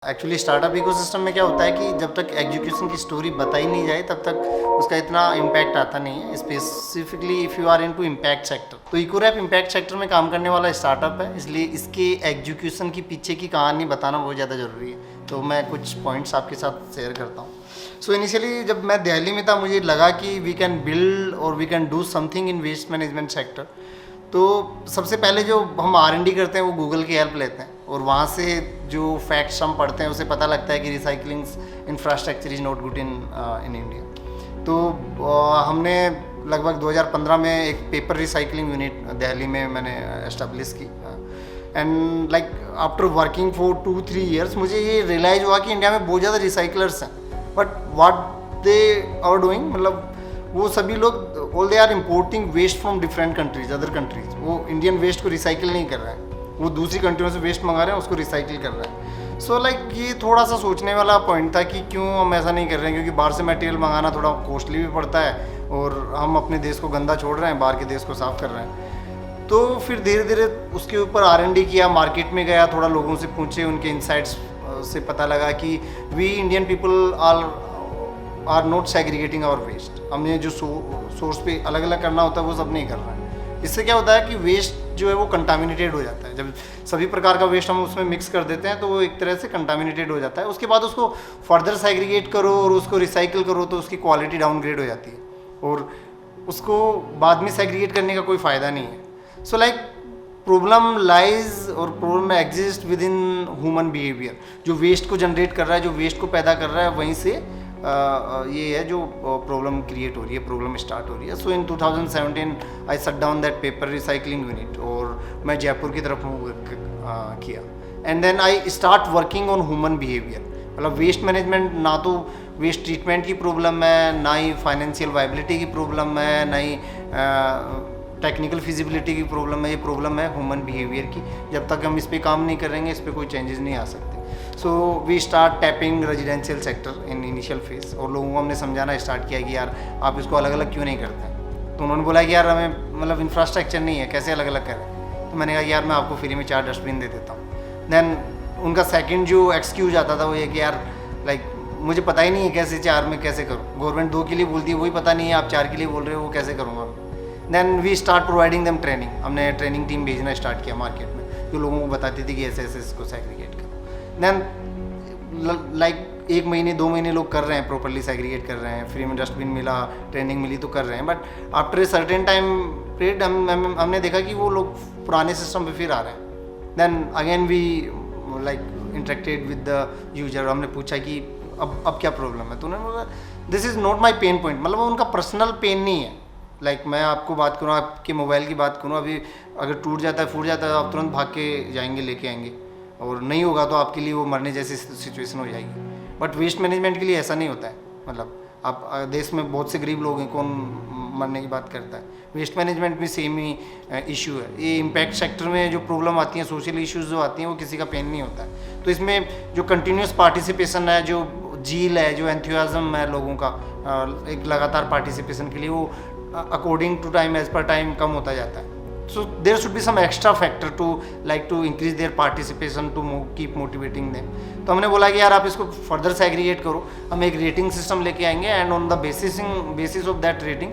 Actually startup ecosystem में क्या होता है कि जब तक एग्जीक्यूशन की स्टोरी बताई नहीं जाए तब तक उसका इतना इम्पैक्ट आता नहीं है, specifically if you are into impact sector. तो इकोरैप इम्पैक्ट सेक्टर में काम करने वाला स्टार्टअप है, इसलिए इसके एग्जीक्यूशन की पीछे की कहानी बताना बहुत ज़्यादा ज़रूरी है। तो मैं कुछ पॉइंट्स आपके साथ शेयर करता हूँ। सो इनिशियली जब मैं दिल्ली में था मुझे लगा कि वी कैन बिल्ड और we can do something in waste management sector. तो सबसे पहले जो हम R&D करते हैं वो गूगल की हेल्प लेते हैं और वहाँ से जो फैक्ट्स हम पढ़ते हैं उसे पता लगता है कि recycling infrastructure is not good in India. तो हमने लगभग 2015 में एक पेपर रिसाइकलिंग यूनिट दिल्ली में मैंने एस्टेब्लिश की and like after working for 2-3 years मुझे ये रियलाइज़ हुआ कि इंडिया में बहुत ज़्यादा रिसाइकलर्स हैं, but what they are doing, मतलब वो सभी लोग all they are importing waste from different countries, other countries. वो इंडियन वेस्ट को रिसाइकिल नहीं कर रहे हैं, वो दूसरी कंट्रियों से वेस्ट मंगा रहे हैं, उसको रिसाइकिल कर रहे हैं। सो लाइक ये थोड़ा सा सोचने वाला पॉइंट था कि क्यों हम ऐसा नहीं कर रहे हैं, क्योंकि बाहर से मटेरियल मंगाना थोड़ा कॉस्टली भी पड़ता है और हम अपने देश को गंदा छोड़ रहे हैं, बाहर के देश को साफ कर रहे हैं। तो फिर धीरे धीरे उसके ऊपर R&D किया, मार्केट में गया, थोड़ा लोगों से पूछे, उनके इंसाइट्स से पता लगा कि we Indian people are not segregating our waste. हमें जो सोर्स पे अलग अलग करना होता है वो सब नहीं कर रहा है। इससे क्या होता है कि वेस्ट जो है वो कंटामिनेटेड हो जाता है। जब सभी प्रकार का वेस्ट हम उसमें मिक्स कर देते हैं तो वो एक तरह से कंटामिनेटेड हो जाता है। उसके बाद उसको फर्दर सेग्रीगेट करो और उसको रिसाइकिल करो तो उसकी क्वालिटी डाउनग्रेड हो जाती है और उसको बाद में सेग्रीगेट करने का कोई फ़ायदा नहीं है। सो लाइक प्रॉब्लम लाइज और problem exist with in human behaviour. जो वेस्ट को जनरेट कर रहा है, जो वेस्ट को पैदा कर रहा है, वहीं से ये है जो प्रॉब्लम क्रिएट हो रही है, प्रॉब्लम स्टार्ट हो रही है। So in 2017 I shut down that paper recycling unit और मैं जयपुर की तरफ मूव किया and then I start working on human behaviour. मतलब वेस्ट मैनेजमेंट ना तो वेस्ट ट्रीटमेंट की प्रॉब्लम है, ना ही फाइनेंशियल वायबिलिटी की प्रॉब्लम है, ना ही टेक्निकल फिजिबिलिटी की प्रॉब्लम है, ये प्रॉब्लम है ह्यूमन बिहेवियर की। जब तक हम इस पर काम नहीं करेंगे इस पर कोई चेंजेस नहीं आ सकते। So we start tapping residential sector in initial phase और लोगों को हमने समझाना स्टार्ट किया कि यार आप इसको अलग अलग क्यों नहीं करते हैं। तो उन्होंने बोला कि यार हमें मतलब इंफ्रास्ट्रक्चर नहीं है, कैसे अलग अलग करें। तो मैंने कहा कि यार मैं आपको फ्री में 4 डस्टबिन दे देता हूँ। देन उनका सेकेंड जो एक्सक्यूज आता था वो ये कि यार लाइक मुझे पता ही नहीं है कैसे 4 में कैसे करूँ, गवर्नमेंट 2 के लिए बोलती है वही पता नहीं है, आप 4 के लिए बोल रहे हो, वो कैसे करूँगा। Then we start providing them training. हमने ट्रेनिंग टीम भेजना स्टार्ट किया मार्केट में जो लोगों को बताती थी कि ऐसे ऐसे इसको सेग्रीगेट करो। देन लाइक 1 महीने 2 महीने लोग कर रहे हैं, प्रॉपरली सेग्रीगेट कर रहे हैं, फ्री में डस्टबिन मिला, ट्रेनिंग मिली तो कर रहे हैं। But after a certain time period हमने देखा कि वो लोग पुराने सिस्टम पे फिर आ रहे हैं। Then again we like interacted with the user. हमने पूछा कि अब क्या प्रॉब्लम है, तो उन्होंने बोला this is not my pain point. मतलब उनका पर्सनल पेन नहीं है। लाइक मैं आपको बात करूँ, आपके मोबाइल की बात करूँ, अभी अगर टूट जाता है, फूट जाता है, तो आप तुरंत भाग के जाएंगे, लेके आएंगे, और नहीं होगा तो आपके लिए वो मरने जैसी सिचुएशन हो जाएगी। बट वेस्ट मैनेजमेंट के लिए ऐसा नहीं होता है। मतलब आप देश में बहुत से गरीब लोग हैं, कौन मरने की बात करता है। वेस्ट मैनेजमेंट में सेम ही इशू है। ये इम्पैक्ट सेक्टर में जो प्रॉब्लम आती हैं, सोशल इश्यूज जो आती हैं, वो किसी का पेन नहीं होता है। तो इसमें जो कंटिन्यूस पार्टिसिपेशन है, जो जील है, जो एंथुसियाज्म है लोगों का एक लगातार पार्टिसिपेशन के लिए, वो according to time, as per time कम होता जाता है। So there should be some extra factor to increase their participation to keep motivating them. तो हमने बोला कि यार आप इसको फर्दर सेग्रीगेट करो, हम एक रेटिंग सिस्टम लेके आएंगे and on the basis of that rating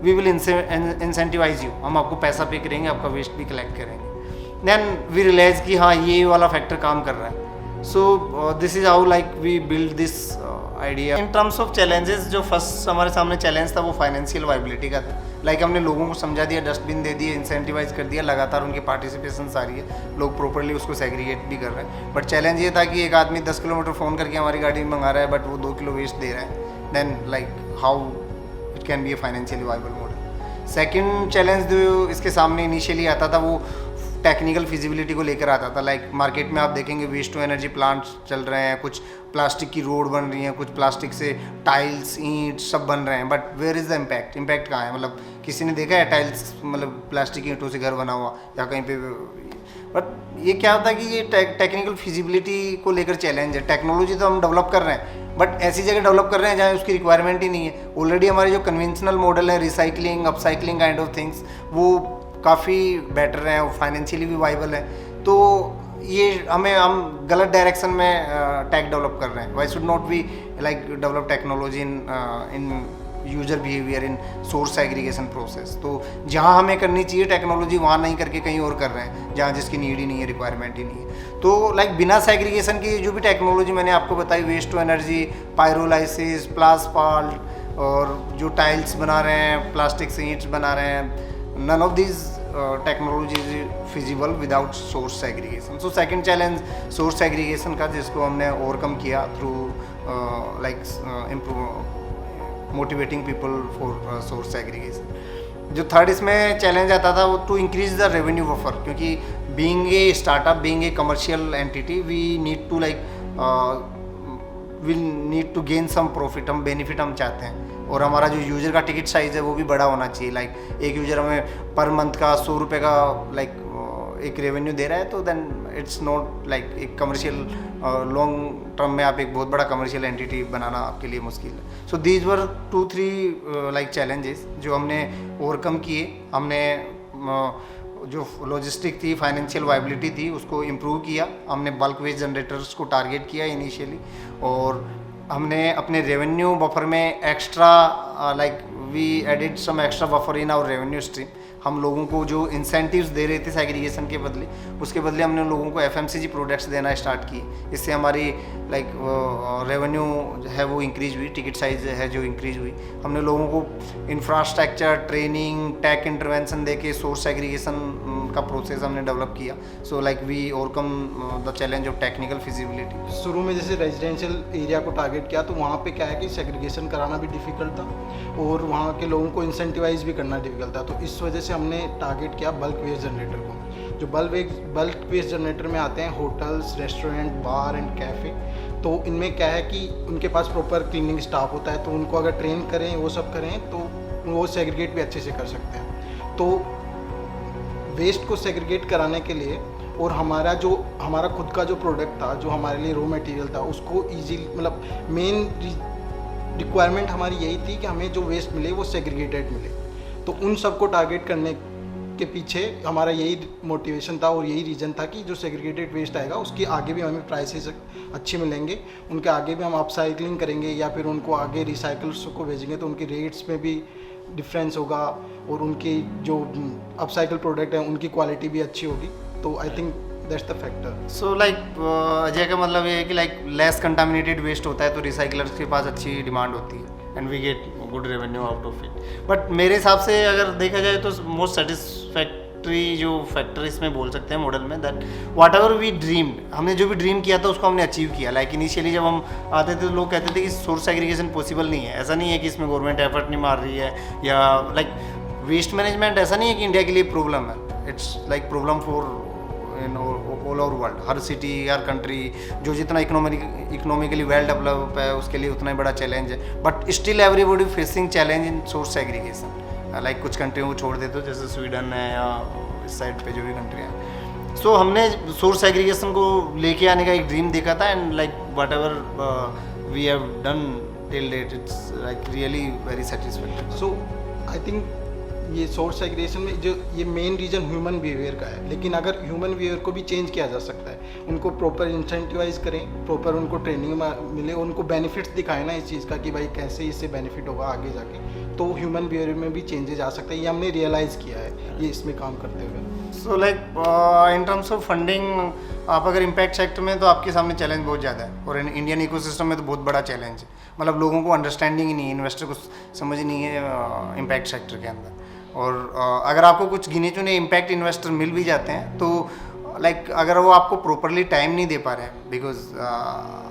we will incentivize you. हम आपको पैसा पे करेंगे, आपका वेस्ट भी कलेक्ट करेंगे। देन वी रियलाइज कि हाँ ये वाला फैक्टर काम कर रहा है। So this is how like we build this idea. In terms of challenges, जो फर्स्ट हमारे सामने चैलेंज था वो फाइनेंशियल वायबिलिटी का था। लाइक हमने लोगों को समझा दिया, डस्टबिन दे दिए, इंसेंटिवाइज कर दिया, लगातार उनकी पार्टिसिपेशन आ रही है, लोग प्रॉपरली उसको सेग्रीगेट भी कर रहे हैं। बट चैलेंज ये था कि एक आदमी 10 किलोमीटर फ़ोन करके हमारी गाड़ी में मंगा रहा है, बट वो 2 किलो वेस्ट दे रहा है। Then like how it can be a financially viable model. Second challenge जो इसके सामने इनिशियली आता था वो टेक्निकल फिजिबिलिटी को लेकर आता था। लाइक मार्केट में आप देखेंगे वेस्ट टू एनर्जी प्लांट्स चल रहे हैं, कुछ प्लास्टिक की रोड बन रही हैं, कुछ प्लास्टिक से टाइल्स, ईंट सब बन रहे हैं, but where is the impact. Impact कहाँ है? मतलब किसी ने देखा है टाइल्स, मतलब प्लास्टिक की ईंटों से घर बना हुआ या कहीं पे? बट ये क्या होता है कि ये टेक्निकल फिजिबिलिटी को लेकर चैलेंज है। टेक्नोलॉजी तो हम डेवलप कर रहे हैं, बट ऐसी जगह डेवलप कर रहे हैं जहाँ उसकी रिक्वायरमेंट ही नहीं है। ऑलरेडी हमारे जो कन्वेंशनल मॉडल है, recycling, upcycling kind of things, वो काफ़ी बेटर हैं और फाइनेंशियली भी वाइबल है। तो ये हम गलत डायरेक्शन में टेक डेवलप कर रहे हैं. Why should not we like develop technology in user behaviour in source aggregation process. तो जहाँ हमें करनी चाहिए टेक्नोलॉजी वहाँ नहीं करके कहीं और कर रहे हैं जहाँ जिसकी नीड ही नहीं है, रिक्वायरमेंट ही नहीं है. तो लाइक बिना सेग्रीगेशन की जो भी टेक्नोलॉजी मैंने आपको बताई, वेस्ट टू एनर्जी, पायरोलाइसिस, प्लासफॉल्ट, और जो टाइल्स बना रहे हैं, प्लास्टिक से ईंट्स बना रहे हैं, none of these technology is feasible without source segregation. So second challenge source segregation का, जिसको हमने ओवरकम किया through like improve motivating people for source aggregation. जो थर्ड इसमें चैलेंज आता था वो to increase the revenue buffer, क्योंकि being a startup, being a commercial entity, we need to like will need to gain some profit. हम benefit हम चाहते हैं, और हमारा जो यूज़र का टिकट साइज़ है वो भी बड़ा होना चाहिए. लाइक एक यूज़र हमें पर मंथ का 100 रुपये का लाइक एक रेवेन्यू दे रहा है, तो देन इट्स नॉट लाइक एक कमर्शियल लॉन्ग टर्म में आप एक बहुत बड़ा कमर्शियल एंटिटी बनाना आपके लिए मुश्किल है. So these were 2-3 like challenges जो हमने ओवरकम किए. हमने जो लॉजिस्टिक थी, फाइनेंशियल वायबिलिटी थी, उसको इम्प्रूव किया. हमने बल्क वेस्ट जनरेटर्स को टारगेट किया इनिशियली, और हमने अपने रेवेन्यू बफर में extra like we added some extra buffer in our revenue stream. हम लोगों को जो इंसेंटिव्स दे रहे थे सेग्रीगेशन के बदले, उसके बदले हमने लोगों को एफएमसीजी प्रोडक्ट्स देना स्टार्ट किए. इससे हमारी लाइक रेवेन्यू है वो इंक्रीज हुई, टिकट साइज है जो इंक्रीज हुई. हमने लोगों को इंफ्रास्ट्रक्चर, ट्रेनिंग, टेक इंटरवेंशन दे के सोर्स सेग्रीगेशन का प्रोसेस हमने डेवलप किया. So like we overcome the challenge of technical feasibility. शुरू में जैसे रेजिडेंशियल एरिया को टारगेट किया, तो वहाँ पे क्या है कि सेग्रीगेशन कराना भी डिफ़िकल्ट था, और वहाँ के लोगों को इंसेंटिवाइज भी करना डिफिकल्ट था. तो इस वजह से हमने टारगेट किया बल्क वेस्ट जनरेटर को. जो बल्क वेस्ट जनरेटर में आते हैं hotels, restaurant, bar and cafe. तो इनमें क्या है कि उनके पास प्रॉपर क्लीनिंग स्टाफ होता है, तो उनको अगर ट्रेन करें, वो सब करें, तो वो सेग्रीगेट भी अच्छे से कर सकते हैं. तो वेस्ट को सेग्रीगेट कराने के लिए, और हमारा खुद का जो प्रोडक्ट था, जो हमारे लिए रॉ मटेरियल था, उसको ईजी मतलब मेन रिक्वायरमेंट हमारी यही थी कि हमें जो वेस्ट मिले वो सेग्रीगेटेड मिले. तो उन सबको टारगेट करने के पीछे हमारा यही मोटिवेशन था और यही रीज़न था कि जो सेग्रीगेटेड वेस्ट आएगा उसकी आगे भी हमें प्राइसेस अच्छे मिलेंगे, उनके आगे भी हम अपसाइक्लिंग करेंगे या फिर उनको आगे रिसाइकल्स को भेजेंगे, तो उनके रेट्स में भी डिफरेंस होगा, और उनकी जो अपसाइकल प्रोडक्ट है उनकी क्वालिटी भी अच्छी होगी. तो I think that's the factor. So like Ajay का मतलब ये है कि लाइक लेस कंटामिनेटेड वेस्ट होता है तो रिसाइकलर्स के पास अच्छी डिमांड होती है, and we get good revenue out of it. But मेरे हिसाब से अगर देखा जाए तो मोस्ट सेटिस्फैक्ट्री जो फैक्टर इसमें बोल सकते हैं मॉडल में, that whatever we dreamed, हमने जो भी ड्रीम किया था उसको हमने अचीव किया. लाइक इनिशियली जब हम आते थे तो लोग कहते थे कि सोर्स सेग्रीगेशन पॉसिबल नहीं है. ऐसा नहीं है कि इसमें गवर्नमेंट एफर्ट नहीं मार रही है, या लाइक वेस्ट मैनेजमेंट ऐसा नहीं है कि इंडिया के लिए प्रॉब्लम है. It's like problem for in all over world. Her city, her country जो जितना इकोनॉमिकली वेल डेवलप है उसके लिए उतना ही बड़ा चैलेंज है. But still everybody facing challenge in source segregation. Like कुछ कंट्रियों को छोड़ देते हो, जैसे स्वीडन है या इस साइड पे जो भी कंट्री है. सो हमने सोर्स सेग्रीगेशन को लेके आने का एक ड्रीम देखा था, and like whatever we have done till date, it's like really very satisfactory. So I think ये सोर्स सेग्रीगेशन में जो ये मेन रीज़न ह्यूमन बिहेवियर का है, लेकिन अगर ह्यूमन बिहेवियर को भी चेंज किया जा सकता है, उनको प्रॉपर इंसेंटिवाइज करें, प्रॉपर उनको ट्रेनिंग मिले, उनको बेनिफिट्स दिखाए ना इस चीज़ का कि भाई कैसे इससे बेनिफिट होगा आगे जाके, तो ह्यूमन बिहेवियर में भी चेंजेस आ सकता है. ये हमने रियलाइज़ किया है ये इसमें काम करते हुए. So like in terms of funding, आप अगर इम्पैक्ट सेक्टर में, तो आपके सामने चैलेंज बहुत ज़्यादा है, और इंडियन इकोसिस्टम में तो बहुत बड़ा चैलेंज है. मतलब लोगों को अंडरस्टैंडिंग ही नहीं है, इन्वेस्टर को समझ नहीं है इम्पैक्ट सेक्टर के अंदर. और अगर आपको कुछ गिने चुने इम्पैक्ट इन्वेस्टर मिल भी जाते हैं, तो लाइक अगर वो आपको प्रॉपरली टाइम नहीं दे पा रहे हैं, बिकॉज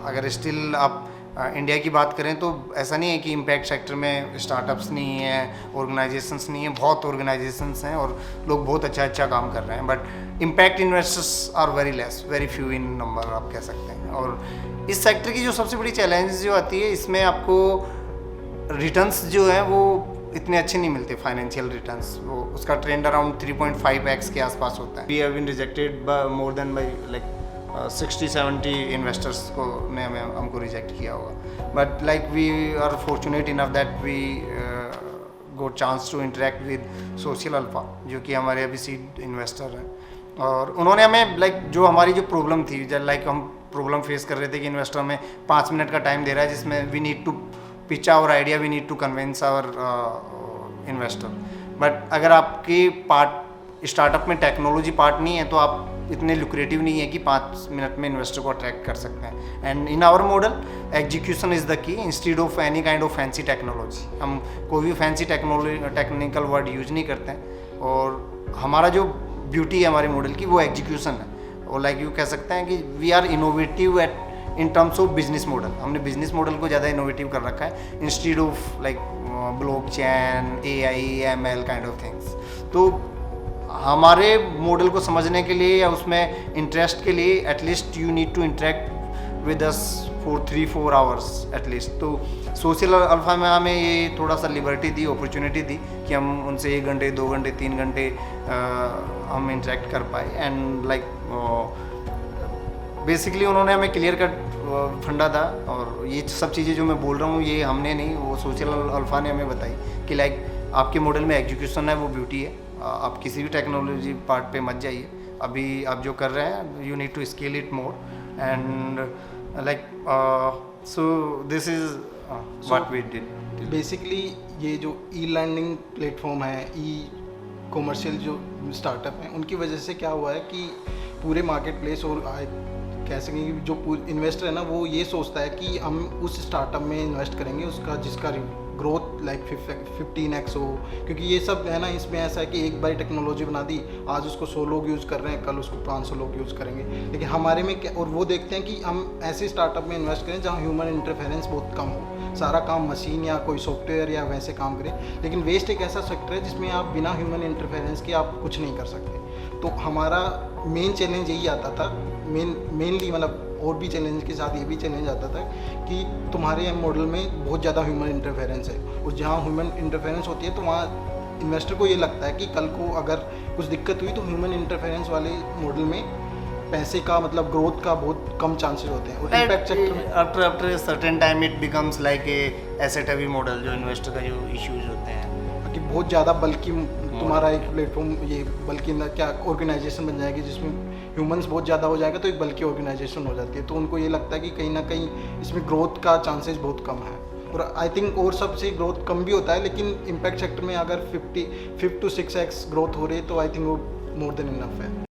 अगर स्टिल आप इंडिया की बात करें तो ऐसा नहीं है कि इम्पैक्ट सेक्टर में स्टार्टअप्स नहीं हैं, ऑर्गेनाइजेशंस नहीं हैं, बहुत ऑर्गेनाइजेशंस हैं और लोग बहुत अच्छा काम कर रहे हैं. But impact investors are very less, very few in number आप कह सकते हैं. और इस सेक्टर की जो सबसे बड़ी चैलेंज जो आती है, इसमें आपको रिटर्न्स जो हैं वो इतने अच्छे नहीं मिलते. फाइनेंशियल रिटर्न्स वो उसका ट्रेंड अराउंड 3.5x के आसपास होता है. We have been rejected by more than by like 60-70 investors को ने हमको रिजेक्ट किया होगा. But like we are fortunate enough that we got chance to interact with Social Alpha, जो कि हमारे अभी सीड इन्वेस्टर हैं. और उन्होंने हमें लाइक जो हमारी जो प्रॉब्लम थी, जब लाइक हम प्रॉब्लम फेस कर रहे थे कि इन्वेस्टर हमें 5 मिनट का टाइम दे रहा है जिसमें we need to pitch our idea, we need to convince our investor. But अगर आपके पार्ट स्टार्टअप में टेक्नोलॉजी पार्ट नहीं है तो आप इतने लुक्रेटिव नहीं है कि 5 मिनट में इन्वेस्टर को अट्रैक्ट कर सकते हैं। And in our model execution is the key instead of any kind of fancy technology. हम कोई भी फैंसी टेक्निकल वर्ड यूज नहीं करते हैं, और हमारा जो ब्यूटी है हमारे मॉडल की वो एग्जीक्यूशन है। और लाइक यू कह सकते हैं कि we are innovative at in terms of business model. हमने बिजनेस मॉडल को ज़्यादा इनोवेटिव कर रखा है instead of like blockchain, AI, ML kind of things. तो हमारे मॉडल को समझने के लिए या उसमें इंटरेस्ट के लिए at least you need to interact with us for 3-4 hours at least. तो सोशल अल्फा में हमें ये थोड़ा सा लिबर्टी दी, अपॉर्चुनिटी दी कि हम उनसे 1 घंटे 2 घंटे 3 घंटे हम इंटरेक्ट कर पाए। एंड लाइक बेसिकली उन्होंने हमें क्लियर कट फंडा था, और ये सब चीज़ें जो मैं बोल रहा हूँ ये हमने नहीं, वो सोशल अल्फा ने हमें बताई कि लाइक आपके मॉडल में एग्जीक्यूशन है वो ब्यूटी है। आप किसी भी टेक्नोलॉजी पार्ट पे मत जाइए, अभी आप जो कर रहे हैं you need to scale it more and like so this is what we did. Basically ये जो ई लर्निंग प्लेटफॉर्म है, ई कॉमर्शियल जो स्टार्टअप हैं, उनकी वजह से क्या हुआ है कि पूरे मार्केट प्लेस और कह सकें कि जो इन्वेस्टर है ना वो ये सोचता है कि हम उस स्टार्टअप में इन्वेस्ट करेंगे उसका जिसका ग्रोथ लाइक 15x हो, क्योंकि ये सब है ना इसमें ऐसा है कि एक बार टेक्नोलॉजी बना दी, आज उसको 100 लोग यूज़ कर रहे हैं, कल उसको 500 लोग यूज़ करेंगे। लेकिन हमारे में क्या, और वो देखते हैं कि हम ऐसे स्टार्टअप में इन्वेस्ट करें जहाँ ह्यूमन इंटरफेरेंस बहुत कम हो, सारा काम मशीन या कोई सॉफ्टवेयर या वैसे काम करें। लेकिन वेस्ट एक ऐसा सेक्टर है जिसमें आप बिना ह्यूमन इंटरफेरेंस के आप कुछ नहीं कर सकते। तो हमारा मेन चैलेंज यही आता था, मेनली मतलब और भी चैलेंज के साथ ये भी चैलेंज आता था कि तुम्हारे मॉडल में बहुत ज़्यादा ह्यूमन इंटरफेरेंस है, और जहाँ ह्यूमन इंटरफेरेंस होती है तो वहाँ इन्वेस्टर को ये लगता है कि कल को अगर कुछ दिक्कत हुई तो ह्यूमन इंटरफेरेंस वाले मॉडल में पैसे का मतलब ग्रोथ का बहुत कम चांसेस होते हैं। और इम्पैक्ट सेक्टर में after certain time it becomes like a asset heavy model, जो इन्वेस्टर का जो इश्यूज होते हैं कि बहुत ज़्यादा बल्कि तुम्हारा एक प्लेटफॉर्म ये बल्कि क्या ऑर्गेनाइजेशन बन जाएगी जिसमें ह्यूमंस बहुत ज़्यादा हो जाएगा, तो एक बल्कि ऑर्गेनाइजेशन हो जाती है। तो उनको ये लगता है कि कहीं ना कहीं इसमें ग्रोथ का चांसेस बहुत कम है। और आई थिंक और सबसे ग्रोथ कम भी होता है, लेकिन इम्पैक्ट सेक्टर में अगर 5 to 6x ग्रोथ हो रही है तो आई थिंक वो मोर देन इनफ है।